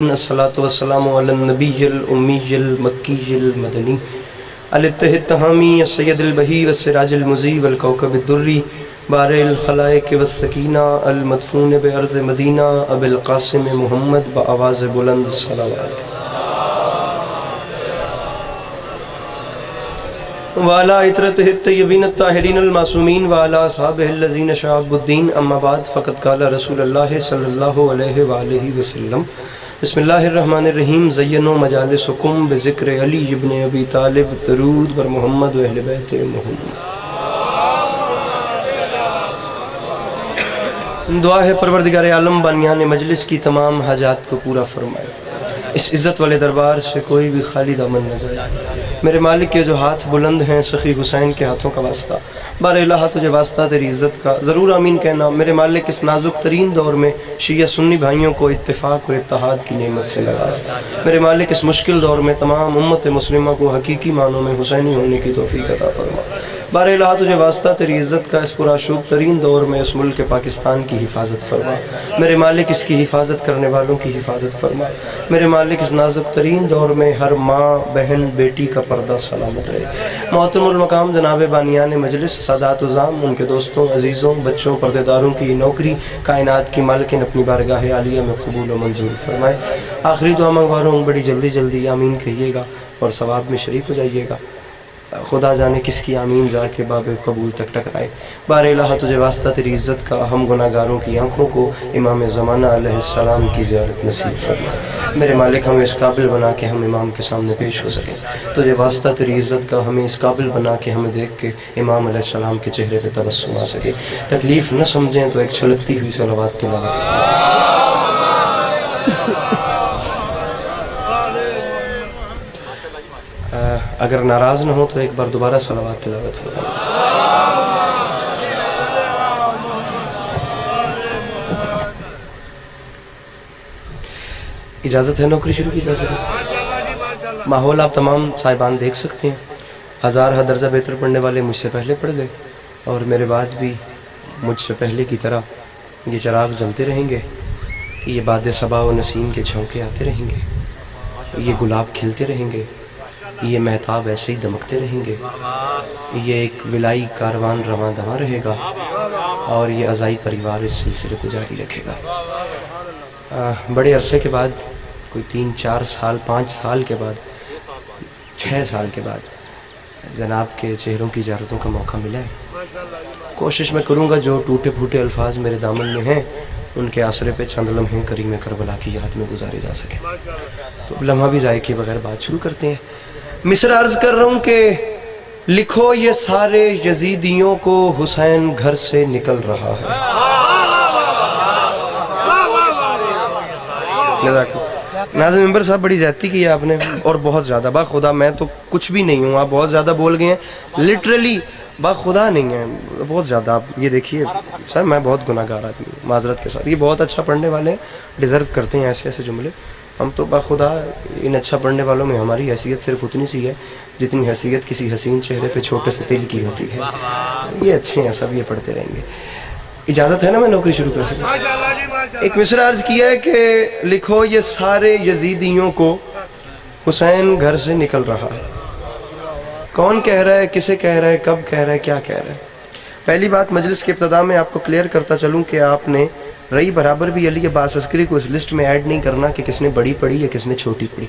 अस्सलातु वस्सलामु अला नबीय्यिल उम्मिय्यिल मक्किय्यिल मदनी अल-तहमी सय्यदुल बही व सिराजुल मुज़ी वल कौकबिद दुर्री बारिल खलाइक व सकीना अल मदफून बे अर्ज़ मदीना अबुल क़ासिम मुहम्मद ब आवाज़ बुलंद सलावत वाला इतरतिहि तय्यबीन ताहिरीन अल मासूमीन वाला असहाबिहिल लज़ीना शअबुद्दीन अम्मा बाद फ़क़द क़ाला रसूलुल्लाह सल्लल्लाहु अलैहि व आलिहि वसल्लम बिस्मिल्लाहिर्रहमानिर्रहीम ज़य्यनु मजालिसकुम बिज़िक्र अली इब्न अबी तालिब दरूद बर मोहम्मद व अहले बैत मोहम्मद। दुआ है परवरदिगार आलम बानियान मजलिस की तमाम हाजात को पूरा फरमाए, इस इज़्ज़त वाले दरबार से कोई भी खाली दामन न जाए। मेरे मालिक के जो हाथ बुलंद हैं सखी हुसैन के हाथों का वास्ता, बारे इलाहा तुझे वास्ता तेरी इज़्ज़त का ज़रूर आमीन कहना। मेरे मालिक इस नाजुक तरीन दौर में शिया सुन्नी भाइयों को इत्तेफाक और इत्तेहाद की नेमत से नवाज़। मेरे मालिक इस मुश्किल दौर में तमाम उम्मत मुस्लिमा को हकीकी मानों में हुसैनी होने की तौफीक अता फरमा। बारे इलाहा तुझे वास्ता तेरी इज़्ज़त का इस पुराशूब तरीन दौर में इस मुल्क पाकिस्तान की हिफाजत फरमा। मेरे मालिक इसकी हिफाजत करने वालों की हिफाजत फरमा। मेरे मालिक इस नाजुक तरीन दौर में हर माँ बहन बेटी का पर्दा सलामत रहे। मोहतरमुल मकाम जनाब बानियान मजलिस सादात उज़ाम, उनके दोस्तों अजीज़ों बच्चों पर्देदारों की नौकरी कायनात की मालिकिन अपनी बारगाह आलिया में कबूल व मंजूर फरमाए। आखिरी दुआ मंगवा रहा हूँ, बड़ी जल्दी जल्दी आमीन कहिएगा और सवाब में शरीक हो जाइएगा। खुदा जाने किसकी आमीन जाके बाबे कबूल तक टकराए। बारे इलाहा तुझे वास्ता तेरी इज़्ज़त का हम गुनाहगारों की आँखों को इमाम ज़माना अलैहिस्सलाम की ज़ियारत नसीब फरमा। मेरे मालिक हमें इस काबिल बना के हम इमाम के सामने पेश हो सकें। तुझे वास्ता तेरी इज़्ज़त का हमें इस काबिल बना के हमें देख के इमाम अलैहिस्सलाम के चेहरे पे तबस्सुम आ सके। तकलीफ़ न समझें तो एक छलकती हुई सलावत तिलावत अगर नाराज़ न हो तो एक बार दोबारा सलावत तिलावत फरमाएं। इजाज़त है नौकरी शुरू की जा सके। माहौल आप तमाम साहिबान देख सकते हैं। हज़ार दर्जा बेहतर पढ़ने वाले मुझसे पहले पढ़ गए और मेरे बाद भी मुझसे पहले की तरह ये चिराग जलते रहेंगे, ये बाद सबा व नसीम के झोंके आते रहेंगे, ये गुलाब खिलते रहेंगे, ये महताब ऐसे ही दमकते रहेंगे, ये एक विलाई कारवान रवां दवा रहेगा और ये अज़ाई परिवार इस सिलसिले को जारी रखेगा। बड़े अरसे के बाद, कोई 3-4 साल 5 साल के बाद 6 साल के बाद जनाब के चेहरों की ज़ियारतों का मौका मिला है। कोशिश मैं करूँगा जो टूटे फूटे अल्फाज मेरे दामन में हैं उनके आसरे पे चंद लम्हे करीम करबला की याद में गुजारे जा सके। तो लम्हा भी ज़ाये किए बगैर बात शुरू करते हैं। मिस्र अर्ज कर रहा हूँ कि लिखो ये सारे यजीदियों को हुसैन घर से निकल रहा है। नाज़िम मेंबर साहब बड़ी ज़्यादती की है आपने और बहुत ज़्यादा। बाखुदा मैं तो कुछ भी नहीं हूँ, आप बहुत ज़्यादा बोल गए हैं। लिटरली बाखुदा नहीं है, बहुत ज़्यादा। आप ये देखिए सर, मैं बहुत गुनाहगार आदमी हूँ माजरत के साथ। ये बहुत अच्छा पढ़ने वाले डिज़र्व करते हैं ऐसे ऐसे जुमले। हम तो बाखुदा इन अच्छा पढ़ने वालों में हमारी हैसियत सिर्फ उतनी सी है जितनी हैसियत किसी हसीन चेहरे पे छोटे से तिल की होती है। तो ये अच्छे हैं सब, ये पढ़ते रहेंगे। इजाज़त है ना मैं नौकरी शुरू कर सकूँ? एक मिसरा अर्ज किया है कि लिखो ये सारे यजीदियों को हुसैन घर से निकल रहा है। कौन कह रहा है, किसे कह रहा है, कब कह रहा है, क्या कह रहा है? पहली बात मजलिस के इब्तिदा में आपको क्लियर करता चलूँ कि आपने रही बराबर भी अली अब्बास अस्करी को इस लिस्ट में ऐड नहीं करना कि किसने बड़ी पढ़ी या किसने छोटी पढ़ी।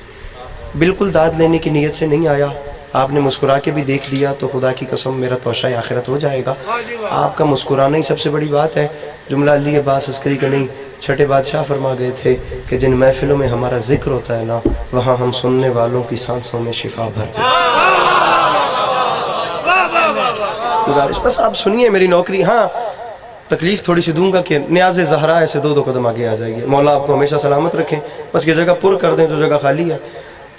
बिल्कुल दाद लेने की नीयत से नहीं आया। आपने मुस्कुरा के भी देख लिया तो खुदा की कसम मेरा तोशाए आखिरत हो जाएगा। आपका मुस्कुराना ही सबसे बड़ी बात है। जुमला अली अब्बास अस्करी का नहीं, छठे बादशाह फरमा गए थे कि जिन महफिलों में हमारा जिक्र होता है ना, वहाँ हम सुनने वालों की सांसों में शिफा भरते हैं। गुजारिश बस आप सुनिए मेरी नौकरी। हाँ, तकलीफ थोड़ी सी दूंगा कि न्याज़े ज़हरा ऐसे 2-2 कदम आगे आ जाएगी। मौला आपको हमेशा सलामत रखें। बस ये जगह पुर कर दें जो जगह खाली है।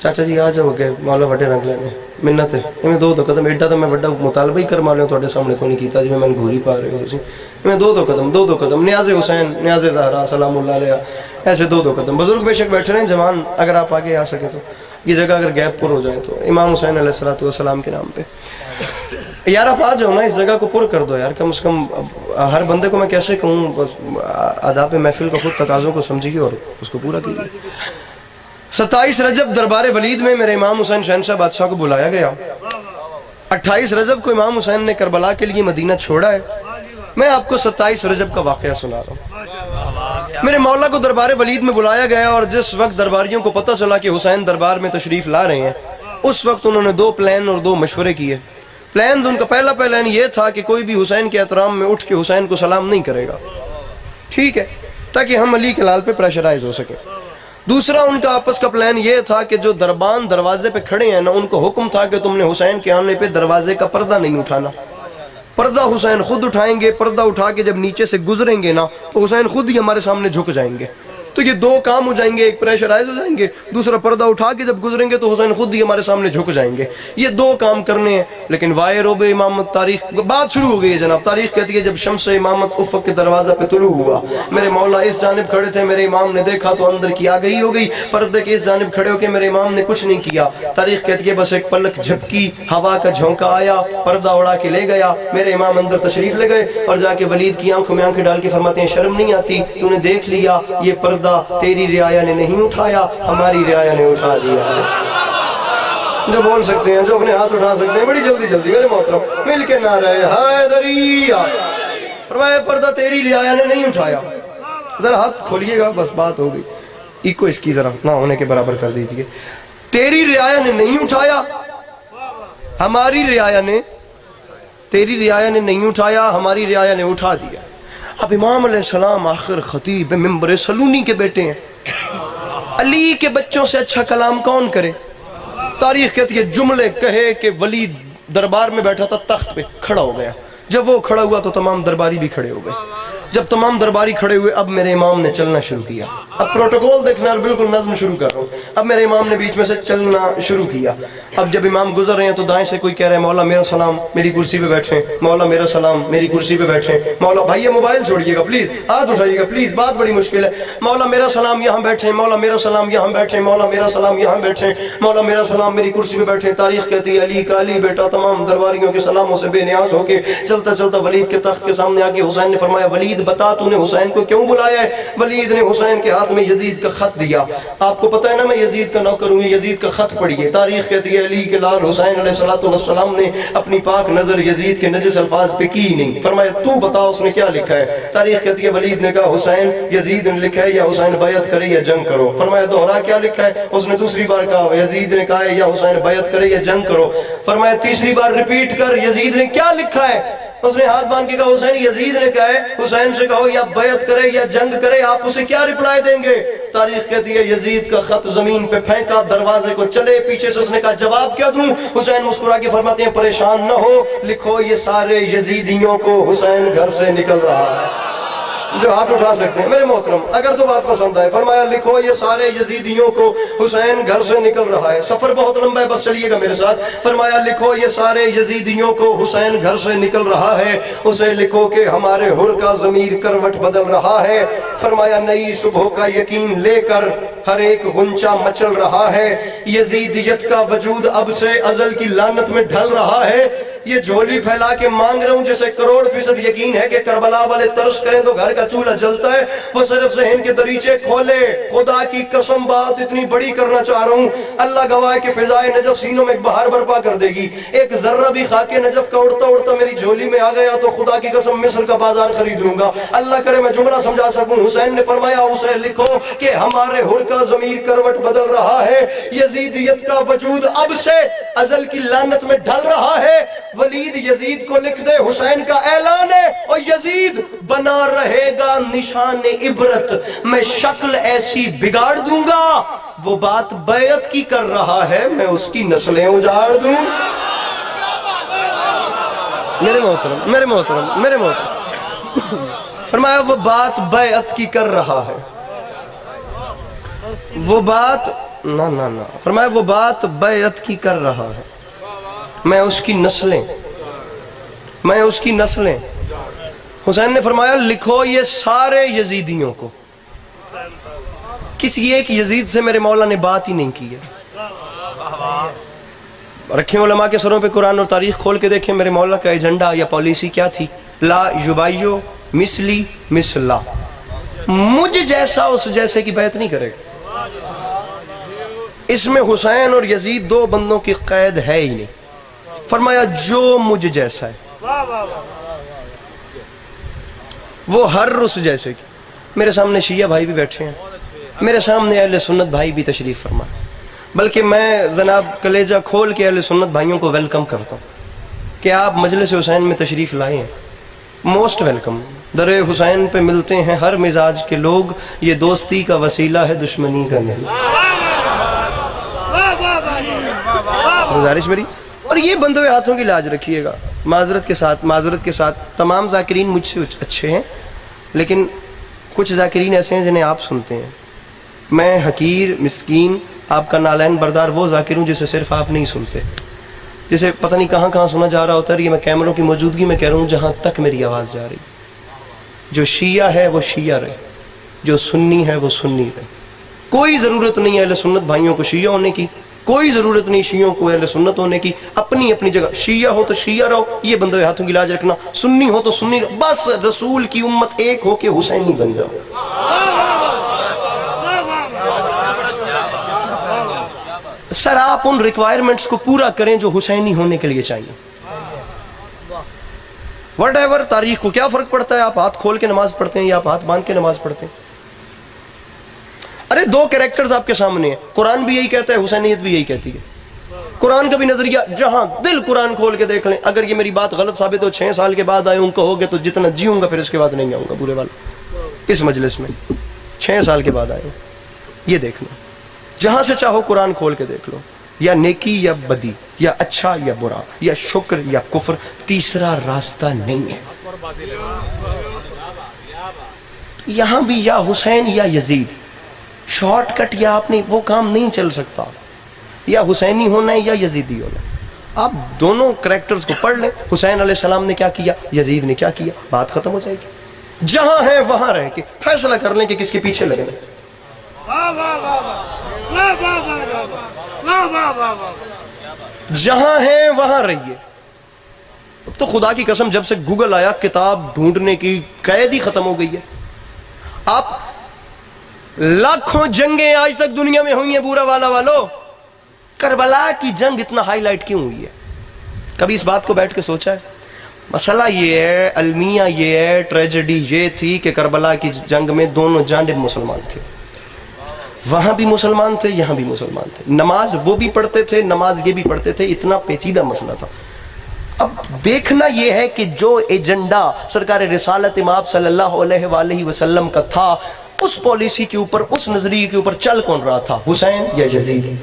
चाचा जी आ जाओगे, मौला वड्डे रंग लेने मिन्नत है। इवें 2-2 कदम एडा तो मैं वड्डा मुतालबा ही करवा लिया तुहाडे सामने को नहीं कीता जिवें मैंने घूरी पा रहे हो तुसीं। इवें 2-2 कदम न्याज़े हुसैन न्याज़े ज़हरा सलामुल्लाह अलैहा ऐसे 2-2 कदम। बुजुर्ग बेशक बैठे रहें, जवान अगर आप आगे आ सके तो ये जगह अगर गैप पुर हो जाए तो इमाम हुसैन अलैहिस्सलातु वस्सलाम के नाम पे यार आप आ जाओ ना, इस जगह को पुर कर दो यार। कम से कम हर बंदे को मैं कैसे कहूँ, बस आदाब महफिल को खुद तकाज़ों को समझिए और उसको पूरा कीजिए। 27 रजब दरबार वलीद में मेरे इमाम हुसैन शहंशाह बादशाह को बुलाया गया। 28 रजब को इमाम हुसैन ने करबला के लिए मदीना छोड़ा है। मैं आपको 27 रजब का वाकया सुना रहा हूँ। मेरे मौला को दरबार वलीद में बुलाया गया और जिस वक्त दरबारियों को पता चला कि हुसैन दरबार में तशरीफ ला रहे हैं, उस वक्त उन्होंने 2 प्लान और 2 मशवरे किए। प्लान, उनका पहला प्लान ये था कि कोई भी हुसैन के एहतराम में उठ के हुसैन को सलाम नहीं करेगा, ठीक है, ताकि हम अली के लाल पे प्रेशराइज हो सके। दूसरा उनका आपस का प्लान ये था कि जो दरबान दरवाजे पे खड़े हैं ना, उनको हुक्म था कि तुमने हुसैन के आने पे दरवाजे का पर्दा नहीं उठाना। पर्दा हुसैन खुद उठाएंगे। पर्दा उठा के जब नीचे से गुजरेंगे ना, तो हुसैन खुद ही हमारे सामने झुक जाएंगे। तो ये 2 काम हो जाएंगे, एक प्रेशराइज हो जाएंगे, दूसरा पर्दा उठा के जब गुजरेंगे तो हुसैन खुद ही हमारे सामने झुक जाएंगे। ये 2 काम करने हैं। लेकिन वाये रोबे इमामत, तारीख बात शुरू हो गई है जनाब। तारीख कहती है जब शम्स इमामत उफ़क़ के दरवाजा पे तुलू हुआ, मेरे मौला इस जानिब खड़े थे, मेरे इमाम ने देखा तो अंदर की आ गई हो गई। पर्दे के इस जानिब खड़े होकर मेरे इमाम ने कुछ नहीं किया। तारीख कहती है बस एक पलक झपकी, हवा का झोंका आया, पर्दा उड़ा के ले गया, मेरे इमाम अंदर तशरीफ ले गए और जाके वलीद की आंखों में आंखें डाल के फरमाते हैं शर्म नहीं आती, तूने देख लिया ये पर्दा तेरी रियाया ने नहीं उठाया, हमारी रियाया ने उठा दिया है। जो बोल सकते हैं, जो अपने हाथ उठा सकते हैं, बड़ी जल्दी जल्दी मेरे मोहतरम मिल के ना रहे हैदरिया, फरमाया पर्दा तेरी रियाया ने नहीं उठाया। जरा हाथ खोलिएगा, बस बात हो गई। इको इसकी जरा ना होने के बराबर कर दीजिए। तेरी रियाया ने नहीं उठाया, हमारी रियाया ने, तेरी रियाया ने नहीं उठाया, हमारी रियाया ने उठा दिया। अब इमाम अलैहिस्सलाम आखिर खतीब मिंबर सलूनी के बेटे हैं। अली के बच्चों से अच्छा कलाम कौन करे। तारीख कहती है जुमले कहे कि वलीद दरबार में बैठा था, तख्त पे खड़ा हो गया। जब वो खड़ा हुआ तो तमाम दरबारी भी खड़े हो गए। जब तमाम दरबारी खड़े हुए, अब मेरे इमाम ने चलना शुरू किया। अब प्रोटोकॉल देखना, बिल्कुल नज्म शुरू कर रहा हूँ। अब मेरे इमाम ने बीच में से चलना शुरू किया। अब जब इमाम गुजर रहे हैं तो दाएं से कोई कह रहा है मौला मेरा सलाम, मेरी कुर्सी पे बैठे, मौला मेरा सलाम, मेरी कुर्सी पे बैठे। मौला भाई ये मोबाइल छोड़िएगा प्लीज, हाथ उठाइएगा प्लीज, बात बड़ी मुश्किल है। मौला मेरा सलाम यहाँ बैठे, मौला मेरा सलाम यहाँ बैठे, मौला मेरा सलाम यहाँ बैठे, मौला मेरा सलाम मेरी कुर्सी पे बैठे। तारीख कहती है अली का अली बेटा तमाम दरबारियों के सलामों से बेनियाज होके चलता चलता वलीद के तख्त के सामने आके हुसैन ने फरमाया वलीद बता तूने हुसैन को क्यों बुलाया है। वलीद ने हुसैन के हाथ में यजीद का खत दिया। आपको पता है ना मैं यजीद का नौकर हूँ, यजीद का खत पढ़िए। तारीख कहती है अली के लाल हुसैन अलैहिस्सलातु वस्सलाम ने अपनी पाक नजर यजीद के नजिस अल्फाज पे की नहीं। फरमाया तू बता उसने क्या लिखा है। तारीख कहती है वलीद ने कहा हुसैन यजीद ने लिखा है या हुसैन बैत करे या जंग करो। फरमाया दोहरा क्या लिखा है। उसने दूसरी बार कहा यजीद ने कहा है या हुसैन बैत करे या जंग करो। फरमाया तीसरी बार रिपीट कर यजीद ने क्या लिखा है। उसने हाथ बांध के कहा हुसैन यजीद ने कहा है हुसैन से कहो या बैत करे या जंग करे, आप उसे क्या रिप्लाई देंगे। तारीख कहती है यजीद का खत जमीन पे फेंका, दरवाजे को चले, पीछे से उसने कहा जवाब क्या दूं। हुसैन मुस्कुरा के फरमाते हैं परेशान न हो, लिखो ये सारे यजीदियों को हुसैन घर से निकल रहा है। जो हाथ उठा सकते हैं मेरे मोहतरम, अगर तो बात पसंद आए, फरमाया लिखो ये सारे यजीदियों को हुसैन घर से निकल रहा है। सफर बहुत लंबा है, बस चलिएगा मेरे साथ। फरमाया लिखो ये सारे यजीदियों को हुसैन घर से निकल रहा है। उसे लिखो कि हमारे हुर का ज़मीर करवट बदल रहा है। फरमाया नई सुबह का यकीन लेकर हर एक गुंचा मचल रहा है। यजीदियत का वजूद अब से अजल की लानत में ढल रहा है। ये झोली फैला के मांग रहा हूँ जैसे करोड़ फीसद यकीन है कि करबला वाले तरस करें तो घर का चूल्हा जलता है, वो सिर्फ ज़हन के दरीचे खोले। खुदा की कसम बात इतनी बड़ी करना चाह रहा हूँ, अल्लाह गवाह के फिजाए नजफ सीनों में एक बहार बर्पा कर देगी। एक जर्रा भी खाके नजफ का उड़ता उड़ता मेरी झोली में आ गया तो खुदा की कसम मिस्र का बाजार खरीद लूंगा। अल्लाह करे मैं जुमला समझा सकूं। हुसैन ने फरमाया उसे लिखो कि हमारे हुर का ज़मीर करवट बदल रहा है। यजीदियत का वजूद अब से अजल की लानत में ढल रहा है। वलीद यजीद को लिख दे हुसैन का ऐलान है और यजीद बना रहेगा निशान इबरत। मैं शक्ल ऐसी बिगाड़ दूंगा, वो बात बैत की कर रहा है, मैं उसकी नस्लें उजाड़ दूं। मेरे मोहतरम मेरे मोहतरम मेरे मोहतरम फरमाया वो बात बैत की कर रहा है, वो बात ना ना ना, फरमाया वो बात बैत की कर रहा है, मैं उसकी नस्लें। हुसैन ने फरमाया लिखो ये सारे यजीदियों को। किसी एक यजीद से मेरे मौला ने बात ही नहीं की है। रखें उलमा के सरों पे कुरान और तारीख खोल के देखें मेरे मौला का एजेंडा या पॉलिसी क्या थी। ला युबाइयो मिसली मिसला, मुझ जैसा उस जैसे की बैत नहीं करेगा। इसमें हुसैन और यजीद दो बंदों की कैद है ही नहीं। फरमाया जो मुझ जैसा है वो हर उस जैसे की। मेरे सामने शिया भाई भी बैठे हैं, मेरे सामने अहले सुन्नत भाई भी तशरीफ फरमा, बल्कि मैं जनाब कलेजा खोल के अहले सुन्नत भाइयों को वेलकम करता हूँ कि आप मजलिस हुसैन में तशरीफ लाए हैं। Most welcome. दरे हुसैन पे मिलते हैं हर मिजाज के लोग, ये दोस्ती का वसीला है, दुश्मनी का नहीं। गुजारिश मेरी। और ये बंदों हाथों की लाज रखिएगा, माजरत के साथ तमाम जाकिरीन मुझसे अच्छे हैं, लेकिन कुछ जाकिरीन ऐसे हैं जिन्हें आप सुनते हैं। मैं हकीर मिस्कीन आपका नालैन बरदार वो जाकिर हूँ जिसे सिर्फ आप नहीं सुनते, जिसे पता नहीं कहाँ कहाँ सुना जा रहा होता है। ये मैं कैमरों की मौजूदगी में कह रहा हूँ, जहाँ तक मेरी आवाज़ जा रही। जो शिया है वो शिया रहे, जो सुन्नी है वो सुन्नी रहे। कोई ज़रूरत नहीं है अहले सुन्नत भाइयों को शिया होने की, कोई ज़रूरत नहीं शियों को अहले सुन्नत होने की। अपनी अपनी जगह शिया हो तो शिया रहो, ये बंदे हाथों की लाज रखना। सुन्नी हो तो सुन्नी रहो, बस रसूल की उम्मत एक हो के हुसैनी बन जाओ। सर आप उन रिक्वायरमेंट्स को पूरा करें जो हुसैनी होने के लिए चाहिए। व्हाटएवर, तारीख को क्या फर्क पड़ता है? आप हाथ खोल के नमाज पढ़ते हैं या आप हाथ बांध के नमाज पढ़ते हैं? अरे दो कैरेक्टर्स आपके सामने हैं, कुरान भी यही कहता है, हुसैनियत भी यही कहती है। कुरान का भी नजरिया, जहां दिल कुरान खोल के देख लें। अगर ये मेरी बात गलत साबित हो, 6 साल के बाद आए उनको हो गए तो जितना जीऊंगा फिर इसके बाद नहीं आऊंगा बुरे वाला इस मजलिस में। 6 साल के बाद आए, ये देख लो, जहां से चाहो कुरान खोल के देख लो, या नेकी या बदी, या अच्छा या बुरा, या शुक्र या कुफ्र, तीसरा रास्ता नहीं है। यहां भी या हुसैन या यजीद, शॉर्टकट या आपने वो काम नहीं चल सकता। या हुसैनी होना है या यजीदी होना है। आप दोनों कैरेक्टर्स को पढ़ लें, हुसैन अलैहिस्सलाम ने क्या किया, यजीद ने क्या किया, बात खत्म हो जाएगी। जहां है वहां रह के फैसला कर लें कि किसके पीछे लगना। जहां है वहां रहिए। तो खुदा की कसम, जब से गूगल आया किताब ढूंढने की कैद ही खत्म हो गई है। आप लाखों जंगें आज तक दुनिया में हुई हैं बुरा वाला वालों, करबला की जंग इतना हाईलाइट क्यों हुई है? कभी इस बात को बैठ के सोचा है? मसला ये है, अलमिया ये है, ट्रेजेडी ये थी कि करबला की जंग में दोनों जानिब मुसलमान थे। वहां भी मुसलमान थे, यहां भी मुसलमान थे। नमाज वो भी पढ़ते थे, नमाज ये भी पढ़ते थे। इतना पेचीदा मसला था। अब देखना यह है कि जो एजेंडा सरकार रिसालत इमाम सल्लल्लाहु अलैहि वसल्लम का था, उस पॉलिसी के ऊपर, उस नजरिए के ऊपर चल कौन रहा था, हुसैन या यजीद?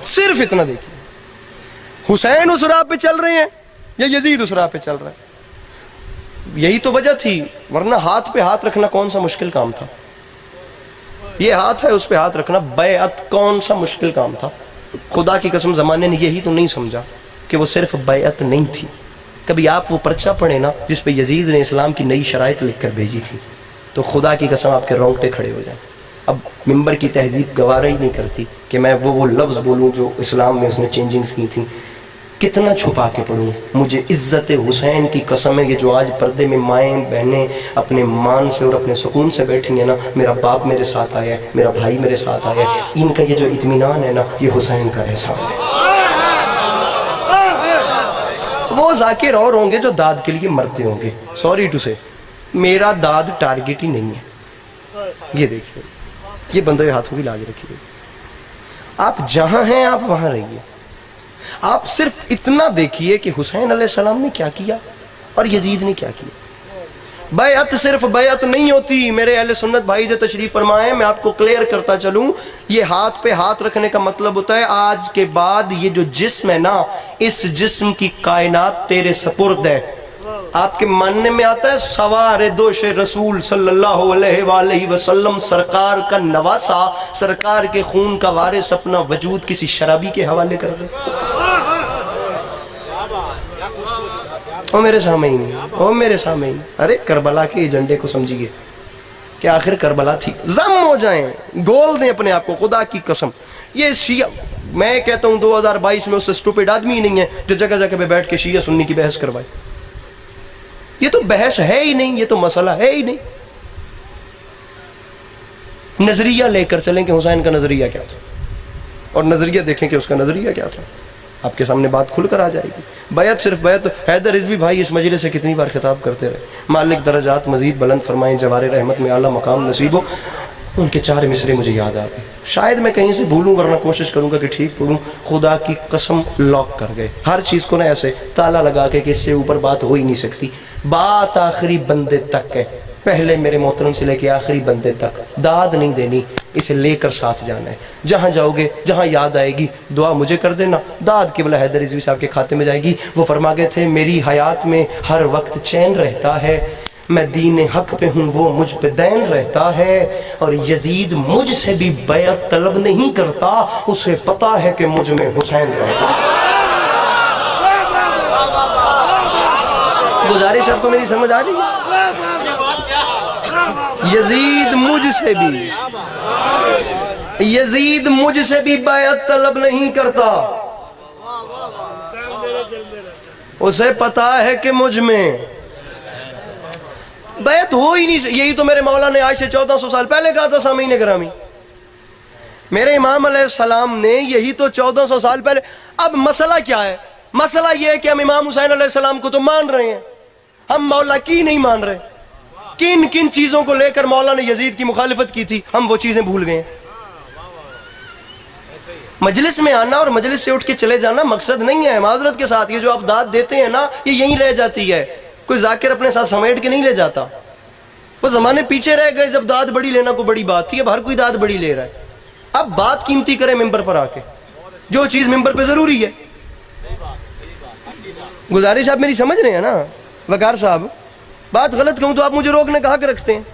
सिर्फ इतना देखिए, हुसैन उस राह पे चल रहे हैं या यजीद उस राह पे चल रहा है। यही तो वजह थी, वरना हाथ पे हाथ रखना कौन सा मुश्किल काम था। ये हाथ है, उस पे हाथ रखना बैअत कौन सा मुश्किल काम था। खुदा की कसम जमाने ने यही तो नहीं समझा कि वो सिर्फ बैअत नहीं थी। कभी आप वो पर्चा पढ़े ना जिस पे यजीद ने इस्लाम की नई शराइत लिख कर भेजी थी, तो खुदा की कसम आपके रोंगटे खड़े हो जाए। अब मिंबर की तहजीब गवारा ही नहीं करती कि मैं वो लफ्ज़ बोलूँ जो इस्लाम में उसने चेंजिंग्स की थी। कितना छुपा के पढ़ूँ? मुझे इज्जत हुसैन की कसम है, ये जो आज पर्दे में माएँ बहनें अपने मान से और अपने सुकून से बैठी हैं ना, मेरा बाप मेरे साथ आया है, मेरा भाई मेरे साथ आया है, इनका ये जो इत्मीनान है ना, ये हुसैन का एहसान है। वो जाकिर और होंगे जो दाद के लिए मरते होंगे, सॉरी टू से, मेरा दाद टारगेट ही नहीं है। ये देखिए, ये बंदों के हाथों की लाज रखिए। आप जहां हैं आप वहां रहिए। आप सिर्फ इतना देखिए कि हुसैन अलैहिस्सलाम ने क्या किया और यजीद ने क्या किया। बैअत सिर्फ बैअत नहीं होती मेरे अहले सुन्नत भाई जो तशरीफ फरमाए, मैं आपको क्लियर करता चलूं, ये हाथ पे हाथ रखने का मतलब होता है आज के बाद ये जो जिस्म है ना, इस जिस्म की कायनात तेरे सपुर्द है। आपके मानने में आता है सवार दोश रसूल सल्लल्लाहु अलैहि वसल्लम, सरकार का नवासा, सरकार के खून का वारिस अपना वजूद किसी शराबी के हवाले कर दे। ओ मेरे सामने ही नहीं, ओ मेरे सामने ही। अरे करबला के एजेंडे को समझिए कि आखिर करबला थी। जम हो जाएं, गोल दें अपने आप को, खुदा की कसम। ये शिया, मैं कहता हूँ 2022 में उससे स्टूपिड आदमी ही नहीं है जो जगह जगह पे बैठ के शिया सुन्नी की बहस करवाए। ये तो बहस है ही नहीं, ये तो मसला है ही नहीं। नजरिया लेकर चलें कि हुसैन का नजरिया क्या था, और नजरिया देखें कि उसका नजरिया क्या था, आपके सामने बात खुलकर आ जाएगी। बैत सिर्फ बैत, हैदर रिजवी भाई इस मजलिस से कितनी बार खिताब करते रहे, मालिक दरजात मजीद बुलंद फरमाएं, जवारे रहमत में आला मकाम नसीब हो। उनके 4 मिसरे मुझे याद आ गए, शायद मैं कहीं से भूलूं, वरना कोशिश करूंगा कि ठीक पढ़ूं। खुदा की कसम लॉक कर गए हर चीज को ना, ऐसे ताला लगा के कि इससे ऊपर बात हो ही नहीं सकती। बात आखिरी बंदे तक है, पहले मेरे मोहतरम से लेके आखिरी बंदे तक, दाद नहीं देनी, इसे लेकर साथ जाना है। जहां जाओगे, जहां याद आएगी, दुआ मुझे कर देना, दाद केवल हैदर रिजवी साहब के खाते में जाएगी। वो फरमा गए थे, मेरी हयात में हर वक्त चैन रहता है, मैं दीन हक पे हूँ, वो मुझ पे दैन रहता है, और यजीद मुझसे भी बैत तलब नहीं करता, उसे पता है कि मुझ में हुसैन रहता है। गुजारिश आपको मेरी समझ आ रही है? यजीद मुझसे भी बैत तलब नहीं करता, उसे पता है कि मुझ में बैत हो ही नहीं। यही तो मेरे मौला ने आज से 1400 साल पहले कहा था सामीन गिरामी, मेरे इमाम अलैहिस्सलाम ने यही तो 1400 साल पहले। अब मसला क्या है? मसला यह है कि हम इमाम हुसैन अलैहिस्सलाम को तो मान रहे हैं, हम मौला की नहीं मान रहे। किन किन चीजों को लेकर मौला ने यजीद की मुखालिफत की थी, हम वो चीजें भूल गए। मजलिस में आना और मजलिस से उठ के चले जाना मकसद नहीं है। माजरत के साथ ये जो आप दाद देते हैं ना, ये यहीं रह जाती है, कोई जाकिर अपने साथ समेट के नहीं ले जाता। वो जमाने पीछे रह गए जब दाद बड़ी लेना को बड़ी बात थी, अब हर कोई दाद बड़ी ले रहा है। अब बात कीमती करे मिंबर पर आके, जो चीज मिंबर पे जरूरी है। गुजारिश आप मेरी समझ रहे हैं ना वकार साहब? बात गलत कहूं तो आप मुझे रोकने कहा के रखते हैं।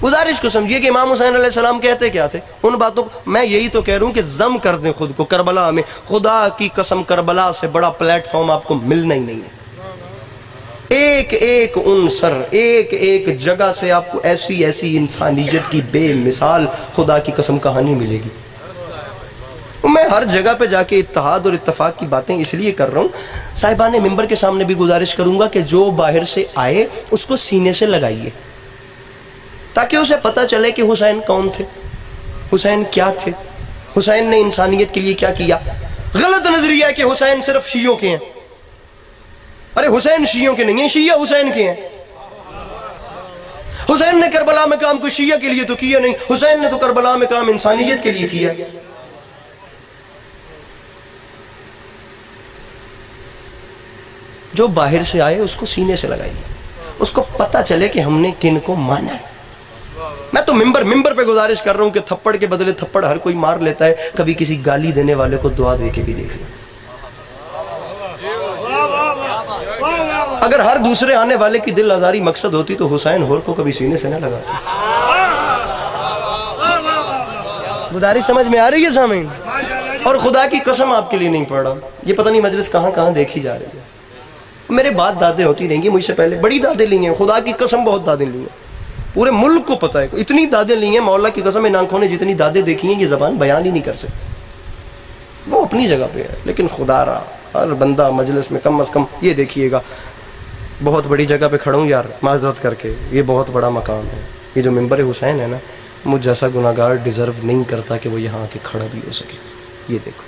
गुजारिश को समझिए कि इमाम हुसैन अलैहिस्सलाम कहते क्या थे, उन बातों को मैं यही तो कह रहा हूं कि जम कर दें खुद को करबला में। खुदा की कसम करबला से बड़ा प्लेटफॉर्म आपको मिलना ही नहीं है। एक एक उनसर, एक एक जगह से आपको ऐसी ऐसी इंसानियत की बेमिसाल खुदा की कसम कहानी मिलेगी। मैं हर जगह पे जाके इत्तेहाद और इत्तेफाक की बातें इसलिए कर रहा हूँ। साहिबान मिंबर के सामने भी गुजारिश करूंगा कि जो बाहर से आए उसको सीने से लगाइए, ताकि उसे पता चले कि हुसैन कौन थे, हुसैन क्या थे, हुसैन ने इंसानियत के लिए क्या किया। गलत नजरिया है कि हुसैन सिर्फ शियों के हैं। अरे हुसैन शियों के नहीं है, शिया हुसैन के हैं। हुसैन ने करबला में काम कोई शिया के लिए तो किया नहीं, हुसैन ने तो करबला में काम इंसानियत के लिए किया। जो बाहर से आए उसको सीने से लगाइए, उसको पता चले कि हमने किन को माना है। मैं तो मिंबर पे गुजारिश कर रहा हूं कि थप्पड़ के बदले थप्पड़ हर कोई मार लेता है, कभी किसी गाली देने वाले को दुआ दे के भी देख लो। अगर हर दूसरे आने वाले की दिल आजारी मकसद होती तो हुसैन होर को कभी सीने से न लगाती। गुजारिश समझ में आ रही है सामीन? और खुदा की कसम आपके लिए नहीं पढ़ रहा, ये पता नहीं मजलिस कहां कहां देखी जा रही है। मेरे बात दादे होती रहेंगी, मुझसे पहले बड़ी दादे ली हैं, खुदा की कसम बहुत दादे ली हैं, पूरे मुल्क को पता है। इतनी दादे ली हैं, मौला की कसम इन आंखों ने जितनी दादे देखी हैं ये जबान बयान ही नहीं कर सकती। वो अपनी जगह पे है, लेकिन खुदा रहा हर बंदा मजलिस में कम अज कम ये देखिएगा, बहुत बड़ी जगह पे खड़ा हूँ यार, माजरत करके, ये बहुत बड़ा मकाम है। ये जो मिंबर हुसैन है ना, मुझ जैसा गुनाहगार डिजर्व नहीं करता कि वो यहाँ आके खड़ा भी हो सके। ये देखो,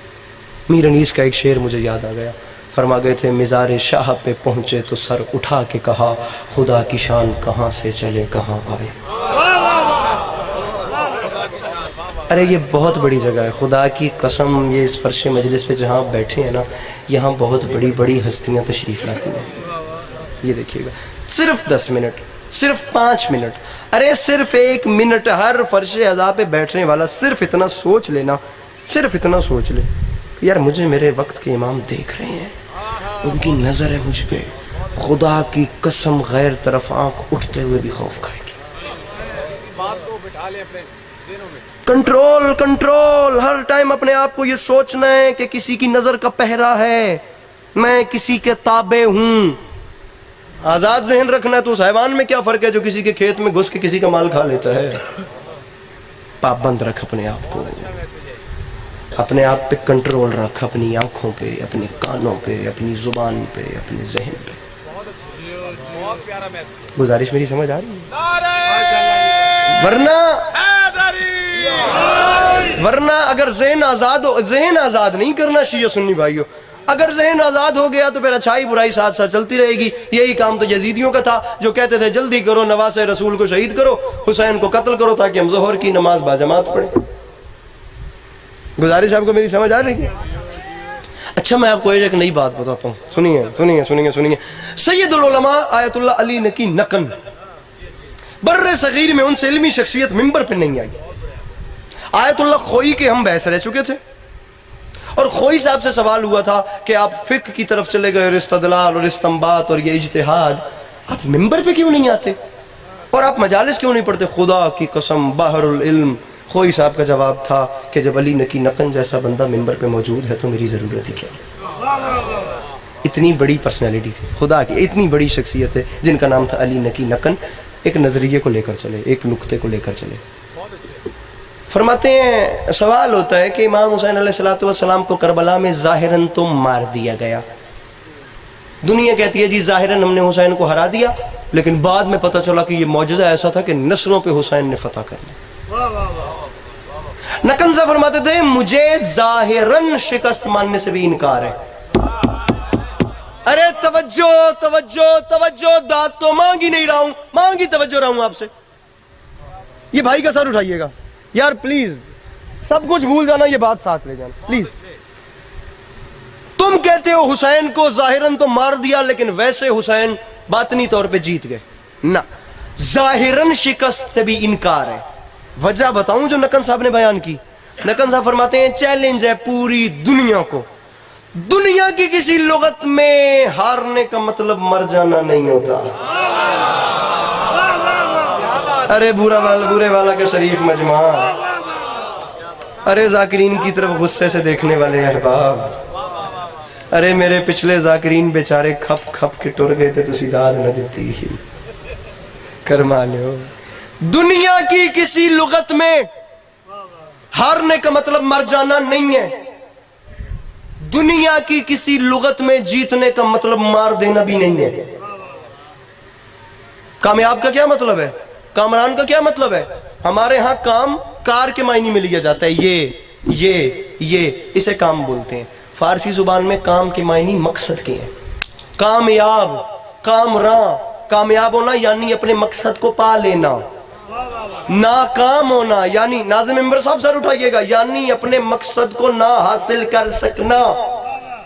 मीर अनीस का एक शेर मुझे याद आ गया, फरमा गए थे, मिज़ार शाह पे पहुँचे तो सर उठा के कहा, खुदा की शान कहाँ से चले कहाँ आए। अरे ये बहुत बड़ी जगह है, खुदा की कसम। ये इस फर्श मजलिस पे जहाँ आप बैठे हैं ना, यहाँ बहुत बड़ी बड़ी हस्तियाँ तशरीफ़ लाती हैं। ये देखिएगा, सिर्फ 10 मिनट, सिर्फ 5 मिनट, अरे सिर्फ 1 मिनट हर फर्श अज़ा पे बैठने वाला सिर्फ इतना सोच लेना, सिर्फ इतना सोच ले कि यार मुझे मेरे वक्त के इमाम देख रहे हैं, उनकी नज़र है मुझ पे, खुदा की कसम गैर तरफ आंख उठते हुए भी खौफ खाएगी। कंट्रोल कंट्रोल, हर टाइम अपने आप को ये सोचना है कि किसी की नजर का पहरा है, मैं किसी के ताबे हूं। आजाद जहन रखना है। तो उस हैवान में क्या फर्क है जो किसी के खेत में घुस के किसी का माल खा लेता है। पाबंद रख अपने आप को, अपने आप पे कंट्रोल रख, अपनी आंखों पे, अपने कानों पे, अपनी जुबान पे, अपने जहन पे। गुजारिश मेरी समझ आ रही है? वरना वरना अगर जहन आज़ाद हो, जहन आज़ाद नहीं करना शिया सुन्नी भाइयों, अगर जहन आज़ाद हो गया तो फिर अच्छाई बुराई साथ साथ चलती रहेगी। यही काम तो यजीदियों का था, जो कहते थे जल्दी करो नवासे रसूल को शहीद करो, हुसैन को कत्ल करो ताकि हम ज़ोहर की नमाज बाजमात पढ़ें। गुजारिश आपको मेरी समझ आ रही है? अच्छा, मैं आपको एक नई बात बताता हूँ, सुनिए सुनिए सुनिए सुनिए। सैयदुल उलमा आयतुल्लाह अली नकी नकन बर्रे सगीर में उनसे इल्मी शख्सियत मिंबर पर नहीं आई। आयतुल्लाह खोई के हम बहस रह चुके थे और खोई साहब से सवाल हुआ था कि आप फिक्र की तरफ चले गए और इस्तदलाल और इस्तंबात और ये इज्तिहाद, आप मिंबर पे क्यों नहीं आते और आप मजालिस क्यों नहीं पढ़ते? खुदा की कसम बहरुल इल्म खोई साहब का जवाब था कि जब अली नकी नकन जैसा बंदा मिंबर पे मौजूद है तो मेरी ज़रूरत ही क्या। इतनी बड़ी पर्सनैलिटी थी खुदा की, इतनी बड़ी शख्सियत है जिनका नाम था अली नकी नकन। एक नज़रिए को लेकर चले, एक नुक्ते को लेकर चले। फरमाते हैं, सवाल होता है कि इमाम हुसैन अलैहिस्सलाम को करबला में ज़ाहिरन तो मार दिया गया। दुनिया कहती है जी ज़ाहिरन हमने हुसैन को हरा दिया, लेकिन बाद में पता चला कि ये मौजूदा ऐसा था कि नस्लों पे हुसैन ने फतह कर लिया। नकन साहब फरमाते थे, मुझे ज़ाहिरन शिकस्त मानने से भी इनकार है। अरे तवज्जो तवज्जो तवज्जो, दाद तो मांग ही नहीं रहा हूं, मांगी तवज्जो रहा हूं आपसे। ये भाई का सर उठाइएगा यार प्लीज, सब कुछ भूल जाना, ये बात साथ ले जाना प्लीज। तुम कहते हो हुसैन को ज़ाहिरन तो मार दिया, लेकिन वैसे हुसैन बातनी तौर पे जीत गए ना। ज़ाहिरन शिकस्त से भी इनकार है। वजह बताऊं जो नकन साहब ने बयान की। नकन साहब फरमाते हैं, चैलेंज है पूरी दुनिया को, दुनिया की किसी लुगत में हारने का मतलब मर जाना नहीं होता। अरे बुरे वाला के शरीफ मजमा, अरे जाकिरीन की तरफ गुस्से से देखने वाले अहबाब, अरे मेरे पिछले जाकिरीन बेचारे खप खप के टुर गए थे, तुसी दाद न दिती करमा लो। दुनिया की किसी लुगत में हारने का मतलब मर जाना नहीं है, दुनिया की किसी लुगत में जीतने का मतलब मार देना भी नहीं है। कामयाब का क्या मतलब है, कामरान का क्या मतलब है? हमारे यहां काम कार के मायने में लिया जाता है, ये इसे काम बोलते हैं। फारसी जुबान में काम के मायने मकसद के हैं। कामयाब, कामयाब होना यानी अपने मकसद को पा लेना। नाकाम होना यानी, नाज़िम मेंबर साहब सर उठाइएगा, यानी अपने मकसद को ना हासिल कर सकना।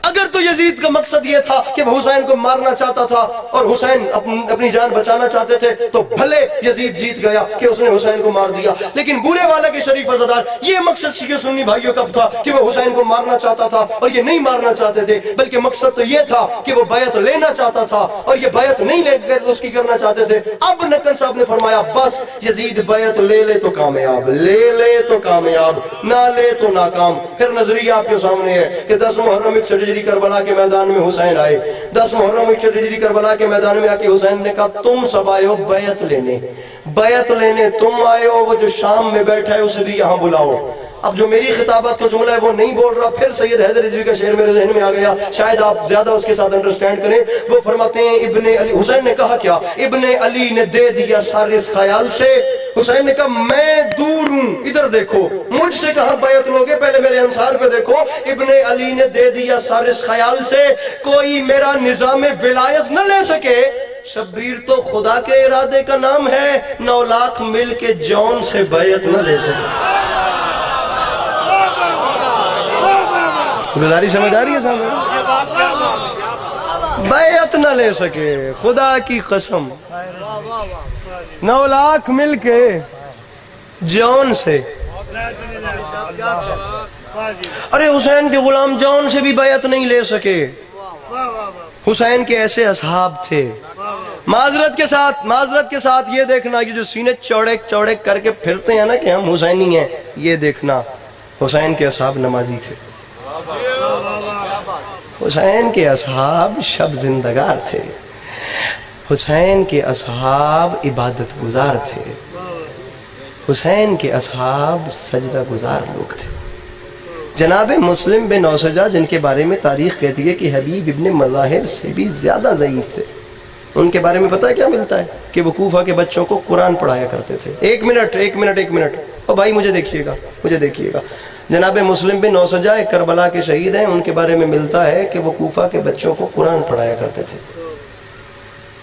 अगर तो यजीद का मकसद यह था कि वह हुसैन को मारना चाहता था और हुसैन अपनी जान बचाना चाहते थे, तो भले यजीद जीत गया कि उसने हुसैन को मार दिया। लेकिन बुरे वाले के शरीफ अज़ादार, ये मकसद शिया सुन्नी भाइयों का था कि वह हुसैन को मारना चाहता था और ये नहीं मारना चाहते थे, बल्कि मकसद तो यह था कि वह बैत लेना चाहता था और ये बैत नहीं लेकर उसकी करना चाहते थे। अब नकन साहब ने फरमाया, बस यजीद बैत ले ले तो कामयाब, ले ले तो कामयाब, ना ले तो नाकाम। फिर नजरिया आपके सामने है कि 10 मुहर्रम 61 हिजरी करबला के मैदान में हुसैन आए। 10 मुहर्रम 61 हिजरी करबला के मैदान में आके हुसैन ने कहा, तुम सब आए हो बैत लेने तुम आए हो, वो जो शाम में बैठा है उसे भी यहाँ बुलाओ। अब जो मेरी खिताबत का जुमला है वो नहीं बोल रहा, फिर सैयद हैदर रिजवी का शेर मेरे ज़हन में आ गया, शायद आप ज्यादा उसके साथ अंडरस्टैंड करें। वो फरमाते हैं, इब्ने अली, हुसैन ने कहा क्या, इब्ने अली ने दे दिया सारे इस ख्याल से। हुसैन ने कहा, मैं दूर हूं, इधर देखो, मुझसे कहां बैत लोगे, पहले मेरे अंसार पे देखो। इब्ने अली ने दे दिया सारे इस ख्याल से, कोई मेरा निजाम विलायत न ले सके। शब्बीर तो खुदा के इरादे का नाम है, 9 लाख मिल के जौन से बैत न ले सके। गुजारिश समझ आ रही है साहब? बैत न ले सके, खुदा की कसम, 9 लाख मिल के जौन से। अरे हुसैन के गुलाम जौन से भी बैत नहीं ले सके। हुसैन के ऐसे असहाब थे। माजरत के साथ ये देखना कि जो सीने चौड़े चौड़े करके फिरते हैं ना कि हम हुसैनी हैं, ये देखना हुसैन के असहाब नमाजी थे। हुसैन के असहाब शब जिंदगार थे। हुसैन के असहाब इबादत गुजार थे। हुसैन के असहाब सजदा गुजार लोग थे। जनाब मुस्लिम बिन औसजा, जिनके बारे में तारीख कहती है कि हबीब इब्ने मज़ाहिर से भी ज़्यादा ज़ईफ़ थे, उनके बारे में पता है क्या मिलता है कि वो कूफा के बच्चों को कुरान पढ़ाया करते थे। एक मिनट और भाई मुझे देखिएगा, जनाब मुस्लिम बिन नौसजा एक करबला के शहीद हैं, उनके बारे में मिलता है कि वो कूफा के बच्चों को कुरान पढ़ाया करते थे।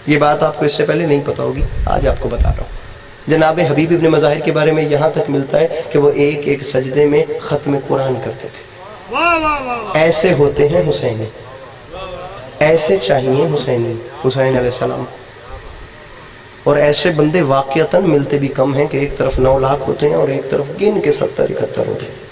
ये बात आपको इससे पहले नहीं पता होगी, आज आपको बता रहा हूँ। जनाब हबीब इब्न मज़ाहिर के बारे में यहाँ तक मिलता है कि वो एक एक सजदे में ख़त्म कुरान करते थे। ऐसे होते हैं हुसैनी, ऐसे चाहिए हुसैन अलैहिस्सलाम को। और ऐसे बंदे वाक़ियतन मिलते भी कम हैं कि एक तरफ 9 लाख होते हैं और एक तरफ गिन के 70-71 होते हैं।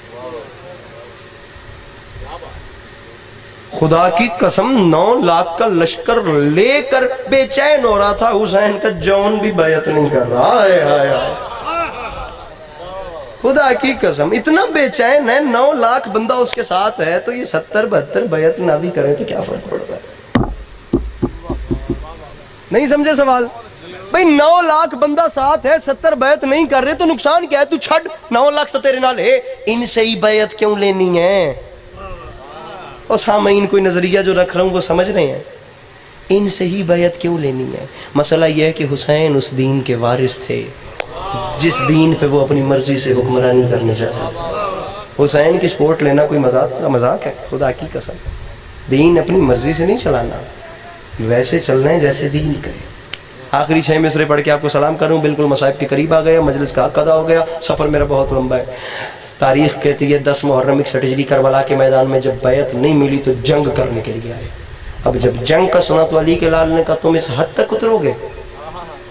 खुदा की कसम 9 लाख का लश्कर लेकर बेचैन हो रहा था हुसैन का जौन भी बैत नहीं कर रहा है। खुदा की कसम इतना बेचैन है, 9 लाख बंदा उसके साथ है, तो ये 70-72 बैत ना भी करें तो क्या फर्क पड़ता है? नहीं समझे सवाल? भाई 9 लाख बंदा साथ है, 70 बैत नहीं कर रहे तो नुकसान क्या है? तू छड़ 9 लाख से तेरे नाल है, इनसे ही बैत क्यों लेनी है? और सामईन कोई नजरिया जो रख रहा हूं वो समझ रहे हैं, इनसे ही बैत क्यों लेनी है? मसला यह है कि हुसैन उस दीन के वारिस थे जिस दीन पे वो अपनी मर्जी से हुक्मरानी करने चाहते। हुसैन की सपोर्ट लेना कोई मजाक है? खुदा की कसम, दीन अपनी मर्जी से नहीं चलाना, वैसे चलना है जैसे दीन करे। आखिरी 6 मिसरे पढ़ के आपको सलाम करूं, बिल्कुल मसाइब के करीब आ गया, मजलिस का कदा हो गया, सफ़र मेरा बहुत लंबा है। तारीख कहती है 10 मुहर्रम 61 हिजरी करबला के मैदान में जब बैत नहीं मिली तो जंग करने के लिए आए। अब जब जंग का सुना तो अली के लाल ने कहा तुम इस हद तक उतरोगे?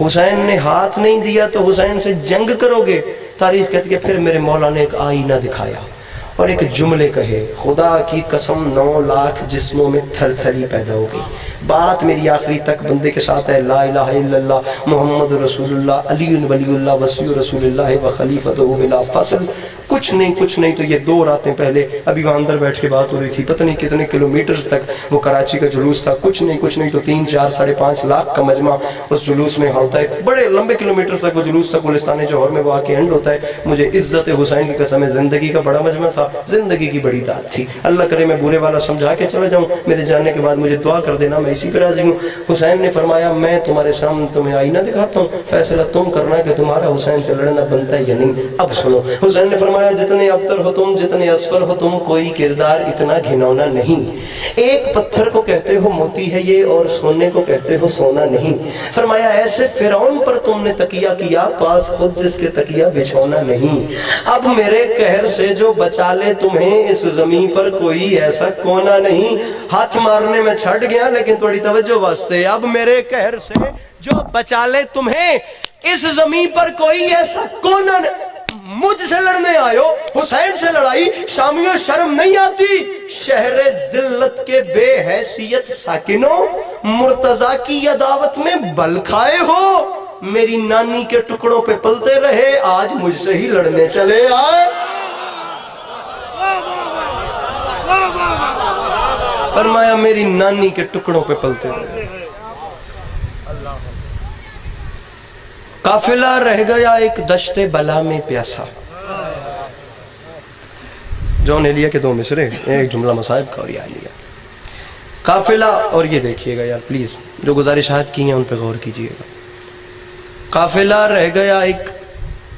हुसैन ने हाथ नहीं दिया तो हुसैन से जंग करोगे? तारीख कहती है फिर मेरे मौला ने एक आईना दिखाया और एक जुमले कहे, खुदा की कसम 9 लाख जिस्मों में थरथरी पैदा हो गई। बात मेरी आखिरी तक बंदे के साथ है, ला इलाहा इल्लल्लाह मुहम्मद रसूलुल्लाह अली वलीउल्लाह वसी रसूलुल्लाह व खलीफतहु बिला फस्ल। कुछ नहीं तो ये 2 रातें पहले अभी वहाँ अंदर बैठ के बात हो रही थी, पता नहीं कितने किलोमीटर तक वो कराची का जुलूस था। कुछ नहीं तो 3, 4, 5.5 लाख का मजमा उस जुलूस में होता है। बड़े लंबे किलोमीटर तक वो जुलूस था, गुलिस्तान जौहर में वो आके एंड होता है। मुझे इज्जत हुसैन की कसम है, जिंदगी का बड़ा मजमा था, जिंदगी की बड़ी दात थी। अल्लाह करे मैं बुरे वाला समझा के चला जाऊँ, मेरे जाने के बाद मुझे दुआ कर देना, मैं इसी पर राजी हूँ। हुसैन ने फरमाया मैं तुम्हारे सामने तुम्हें आईना दिखाता हूँ, फैसला तुम करना कि तुम्हारा हुसैन से लड़ना बनता है या नहीं। अब सुनो, हुसैन ने फरमाया जितने अबतर हो तुम, जितने असफर हो तुम, कोई किरदार इतना घिनौना नहीं। एक पत्थर को कहते हो मोती है ये और सोने को कहते हो सोना नहीं। फरमाया ऐसे फिरौन पर तुमने तकिया किया, पास खुद जिसके तकिया बिछौना नहीं। अब मेरे कहर से जो बचा ले तुम्हें इस जमीन पर कोई ऐसा कोना नहीं। हाथ मारने में छट गया लेकिन थोड़ी तवज्जो वास्ते। अब मेरे कहर से जो बचा ले तुम्हें इस जमीन पर कोई ऐसा कोना नहीं। मुझसे लड़ने आयो, हुसैन से लड़ाई, शामियों शर्म नहीं आती? शहरे जिल्लत के बेहैसियत साकिनों, मुर्तजा की अदावत में बल खाए हो। मेरी नानी के टुकड़ों पे पलते रहे, आज मुझसे ही लड़ने चले आए। फरमाया मेरी नानी के टुकड़ों पे पलते रहे। काफिला रह गया एक दश्ते बला में प्यासा। जॉन एलिया के 2 मिसरे, एक जुमला मसाइब का और ये लिया काफिला। और ये देखिएगा यार प्लीज, जो गुजारिशात की हैं उन पे गौर कीजिएगा। काफिला रह गया एक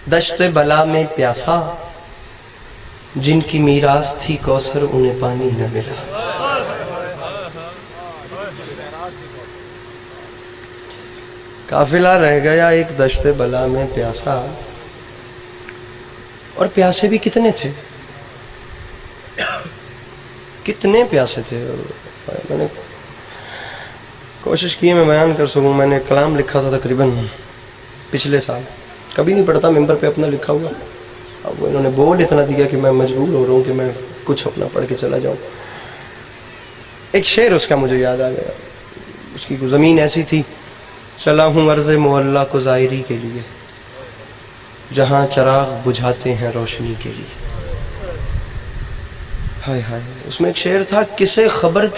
दश्ते बला में प्यासा, जिनकी मीरास थी कौसर उन्हें पानी न मिला। काफिला रह गया एक दश्ते बला में प्यासा, और प्यासे भी कितने थे, कितने प्यासे थे। मैंने कोशिश की है मैं बयान कर सकूं। मैंने कलाम लिखा था तकरीबन पिछले साल, कभी नहीं पढ़ता मिंबर पे अपना लिखा हुआ। अब वो इन्होंने बोल इतना दिया कि मैं मजबूर हो रहा हूँ कि मैं कुछ अपना पढ़ के चला जाऊँ। एक शेर उसका मुझे याद आ गया। उसकी ज़मीन ऐसी थी, चला हूँ अर्ज़े मोहल्ला को ज़ायरी के लिए, जहाँ चराग बुझाते हैं रोशनी के लिए। हाय हाय, उसमें एक शेर था, किसे खबर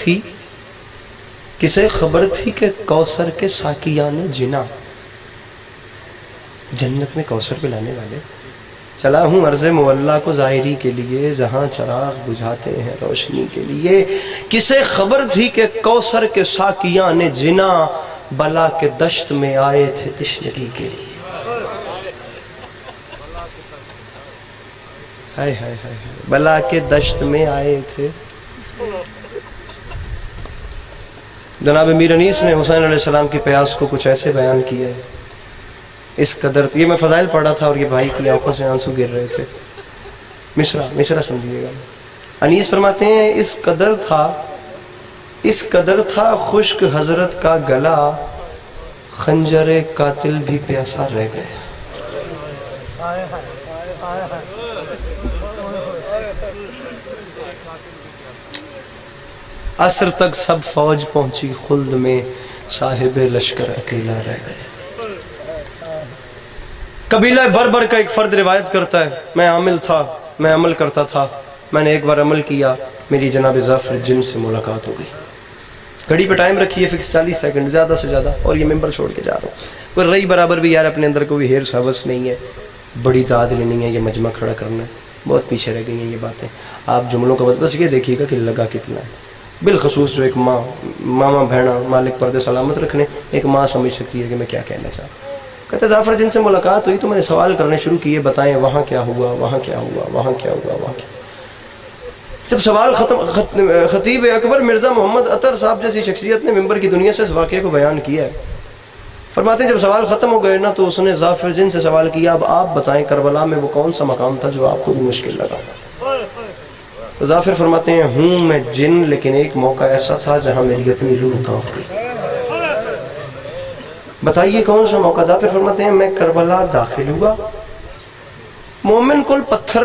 थी कि कौसर के साकियाने जिना, जन्नत में कौसर पिलाने वाले। चला हूँ अर्ज़े मोहल्ला को ज़ायरी के लिए, जहाँ चराग बुझाते हैं रोशनी के लिए। किसे खबर थी कि कौसर के साकियाने जिना, बला के दश्त में आए थे तिश्नगी के लिए। हाय हाय हाय, बला के दश्त में आए थे। जनाब मीर अनीस ने हुसैन अलैहिस्सलाम की प्यास को कुछ ऐसे बयान किया है, इस कदर, ये मैं फ़ज़ाइल पढ़ा था और ये भाई की आंखों से आंसू गिर रहे थे। मिसरा समझिएगा। अनीस फरमाते हैं इस कदर था खुश्क हजरत का गला, खंजरे कातिल भी प्यासा रह गया। असर तक सब फौज पहुंची खुल्द में, साहिब लश्कर अकेला रह गया। कबीला बर्बर का एक फर्द रिवायत करता है, मैं आमिल था, मैं अमल करता था, मैंने एक बार अमल किया, मेरी जनाब ज़ाफ़र जिन से मुलाकात हो गई। घड़ी पे टाइम रखी है फिक्स 40 सेकंड ज़्यादा से ज़्यादा, और ये मेंबर छोड़ के जा रहा हूँ। कोई रही बराबर भी यार अपने अंदर कोई हेर हवस नहीं है, बड़ी दाद लेनी है, ये मजमा खड़ा करना है, बहुत पीछे रह गई हैं ये बातें। आप जुमलों का बस ये देखिएगा कि लगा कितना है। बिलखसूस जो एक मामा बहना मालिक पर्दे सलामत रखने, एक माँ समझ सकती है कि मैं क्या कहना चाहता हूँ। कहते ज़ाफ़र जिनसे मुलाकात हुई तो मैंने सवाल करने शुरू किए, बताएं वहाँ क्या हुआ, वहाँ क्या हुआ, वहाँ क्या हुआ, वहाँ क्या। जब सवाल खतीब अकबर मिर्ज़ा मोहम्मद अतर साहब जैसी शख्सियत ने मिंबर की दुनिया से इस वाक़े को बयान किया है, फरमाते हैं जब सवाल ख़त्म हो गए ना तो उसने ज़ाफ़र जिन से सवाल किया, अब आप बताएं करबला में वो कौन सा मकाम था जो आपको भी मुश्किल लगा। तो ज़ाफ़र फरमाते हैं हूँ मैं जिन, लेकिन एक मौका ऐसा था जहाँ मेरी अपनी रूह कांप गई। बताइए कौन सा मौका। ज़ाफ़र फरमाते हैं मैं करबला दाखिल हुआ, मोमिन कोल पत्थर,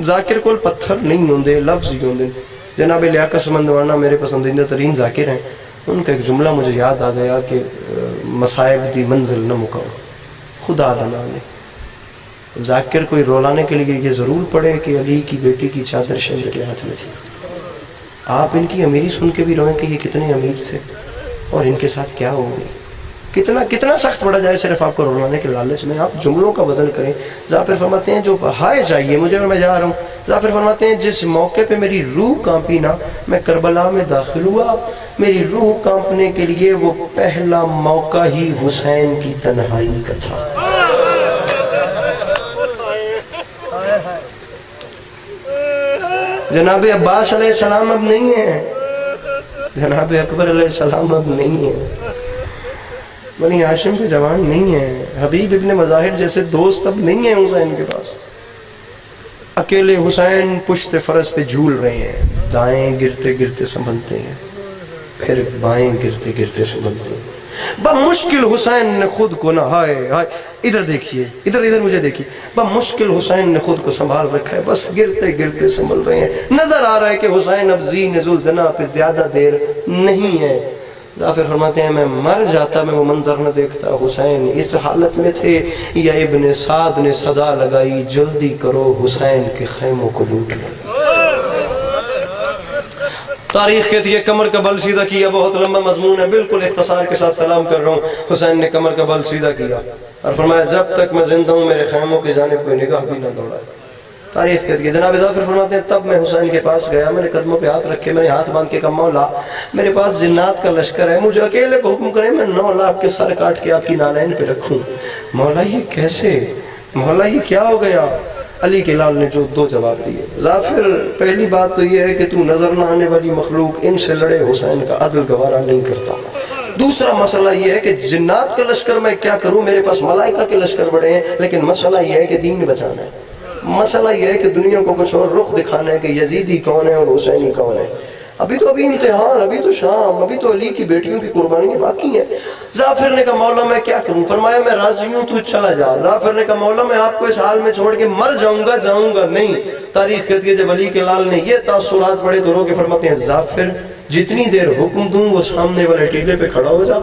जाकिर कोल पत्थर नहीं होंगे, लफ्ज़ ही होंगे। जनाब लियाकत समंदवाना मेरे पसंदीदा तरीन जाकिर हैं, उनका एक जुमला मुझे याद आ गया कि मसाइब दी मंजिल न मुकाओ खुदा दना ने। जाकिर कोई रोलाने के लिए ये ज़रूर पड़े कि अली की बेटी की चादर शहर के हाथ में थी। आप इनकी अमीरी सुन के भी रोएं कि ये कितने अमीर थे और इनके साथ क्या हो गई। कितना कितना सख्त पड़ा जाए सिर्फ आपको रोलाने के लालच में। आप जुमलों का वजन करें। ज़ाफ़र फरमाते हैं जो हाय चाहिए मुझे और मैं जा रहा हूँ। ज़ाफ़र फरमाते हैं जिस मौके पे मेरी रूह कांपी ना, मैं करबला में दाखिल हुआ, मेरी रूह कांपने के लिए वो पहला मौका ही हुसैन की तन्हाई का था। जनाब अब्बास अलैहिस्सलाम अब नहीं है, जनाब अकबर अलैहिस्सलाम अब नहीं है, बनी हाशिम के जवान नहीं है, हबीब इब्ने मज़ाहिर जैसे दोस्त अब नहीं है हुसैन के पास। अकेले हुसैन पुश्ते फरस पे झूल रहे हैं, दाएं गिरते गिरते संभलते हैं, फिर बाएं गिरते गिरते संभलते हैं। बमुश्किल हुसैन ने खुद को ना, हाय हाय इधर देखिए, इधर मुझे देखिए, बमुश्किल हुसैन ने खुद को संभाल रखा है, बस गिरते गिरते संभल रहे हैं। नजर आ रहा है कि हुसैन अब ज़ीन ज़ुलजना पे ज्यादा देर नहीं है। ज़ाफ़र फरमाते हैं मैं मर जाता, मैं वो मंजर न देखता। हुसैन इस हालत में थे या इब्ने साद ने सदा लगाई, जल्दी करो हुसैन के खैमों को लूट लो। तारीख कहती है कमर का बल सीधा किया, बहुत लंबा मजमून है, बिल्कुल इख्तिसार के साथ सलाम कर रहा हूँ। हुसैन ने कमर का बल सीधा किया और फरमाया जब तक मैं जिंदा हूँ मेरे खैमों की जानिब कोई निगाह भी न दौड़ाए। तारीख कहती है जनाब ज़ाफ़र फरमाते हैं तब मैं हुसैन के पास गया, मैंने कदमों पे हाथ रखे, मैंने हाथ बांध के कहा मौला मेरे पास जिन्नात का लश्कर है, मुझे अकेले को हुक्म करें मैं 9 लाख के सर काट के आपकी नालैन पे रखूं। मौला ये कैसे, मौला ये क्या हो गया। अली के लाल ने जो 2 जवाब दिए। ज़ाफ़र पहली बात तो ये है कि तू नजर न आने वाली मखलूक, इनसे लड़े हुसैन का अदल गवारा नहीं करता। दूसरा मसला यह है कि जिन्नात का लश्कर मैं क्या करूं, मेरे पास मलाइका के लश्कर बड़े हैं, लेकिन मसला यह है कि दीन बचाना है। मसला यह है कि दुनिया को कुछ और रुख दिखाना है कि यजीदी कौन है और हुसैनी कौन है। अभी तो इम्तिहान, अभी तो शाम, अभी तो अली की बेटियों की कुर्बानियां बाकी हैं। ज़ाफ़र ने कहा मौला मैं क्या करूं। फरमाया मैं राजी हूं, तू चला जा। ज़ाफ़र ने कहा मौला मैं आपको इस हाल में छोड़ के मर जाऊंगा, जाऊंगा नहीं। तारीख कहती है जब अली के लाल ने ये तासुरात पढ़े तो रो के फरमाते हैं ज़ाफ़र जितनी देर हुक्म दूं वो सामने वाले टीले पे खड़ा हो जा।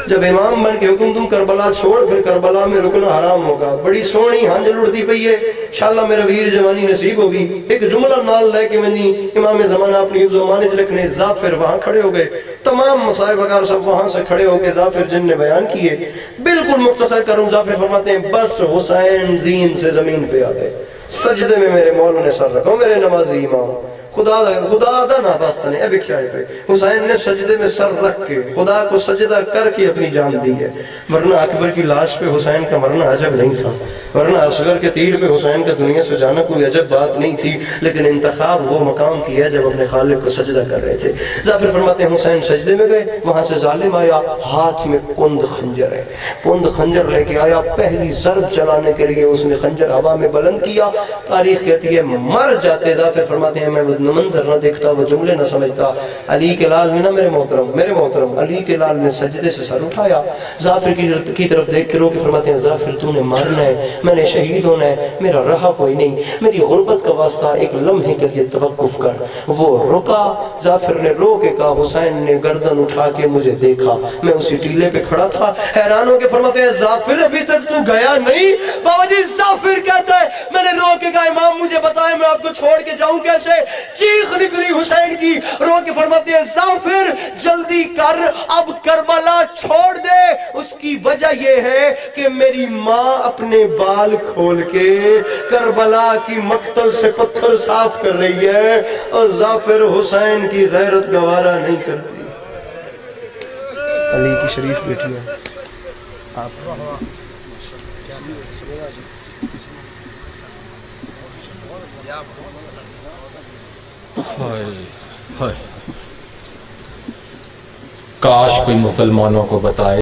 जब इमाम बन के हुक्म दूं करबला छोड़, फिर करबला में रुकना हराम होगा। बड़ी सोहनी हांजल उड़ती पई है, इंशाअल्लाह मेरा वीर जवानी नसीब होगी। एक जुमला नाल लेके वनी इमाम ज़माना अपनी ज़माने च रखने। ज़ाफ़र वहां खड़े हो गए, तमाम मसाइब वगैरह सब वहां से खड़े होके ज़ाफ़र जिन ने बयान किए। बिल्कुल मुख्तसर करूं, ज़ाफ़र फरमाते हैं बस हुसैन ज़ीन से जमीन पे आ गए। सजदे में मेरे मौला ने सर रखा, मेरे नमाजी इमाम खुदा दा ना वास्ता ने अभी क्या पे हुसैन ने सजदे में सर रख के खुदा को सजदा करके अपनी जान दी है। वरना अकबर की लाश पे हुसैन का मरना अजब नहीं था, वरना असगर के तीर पे हुसैन का दुनिया से जाना कोई अजब बात नहीं थी। लेकिन इंतखाब वो मकाम किया जब अपने खालिक को सजदा कर रहे थे। जाफिर फरमाते हैं हुसैन सजदे में गए, वहां से जालिम आया, हाथ में कुंद खंजर है, कुंद खंजर लेके आया। पहली जर्ब चलाने के लिए उसने खंजर हवा में बुलंद किया। तारीख कहती है मर जाते। जाफिर फरमाते हैं मैं मंजर न देखता, वो जुमले न समझता। अली के लाल ने ना मेरे मोहतरम अली के लाल ने सजदे से सर उठाया, जाफिर की तरफ देख के रो के फरमाते हैं जाफिर तूने मरना है, मैंने शहीद होना है, मेरा रहा कोई नहीं, मेरी गुर्बत का वास्ता एक लम्हे के लिए तवक्कुफ कर। वो रुका। जाफिर ने रो के कहा हुसैन ने गर्दन उठा के मुझे देखा, मैं उसी टीले पे खड़ा था। हैरान हो के फरमाते हैं जाफिर अभी तक तू गया नहीं? बाबा जी जाफिर कहता है मैंने रो के कहा इमाम मुझे बताए मैं आपको छोड़ के जाऊं कैसे? चीख निकली हुसैन की, रो के फरमाते हैं जाफिर जल्दी कर, अब करबला छोड़ दे। उसकी वजह यह है कि मेरी माँ अपने बाल खोल के करबला की मक्तल से पत्थर साफ कर रही है और जाफिर हुसैन की गैरत गवारा नहीं करती। अली की शरीफ बेटी है आप। काश कोई मुसलमानों को बताए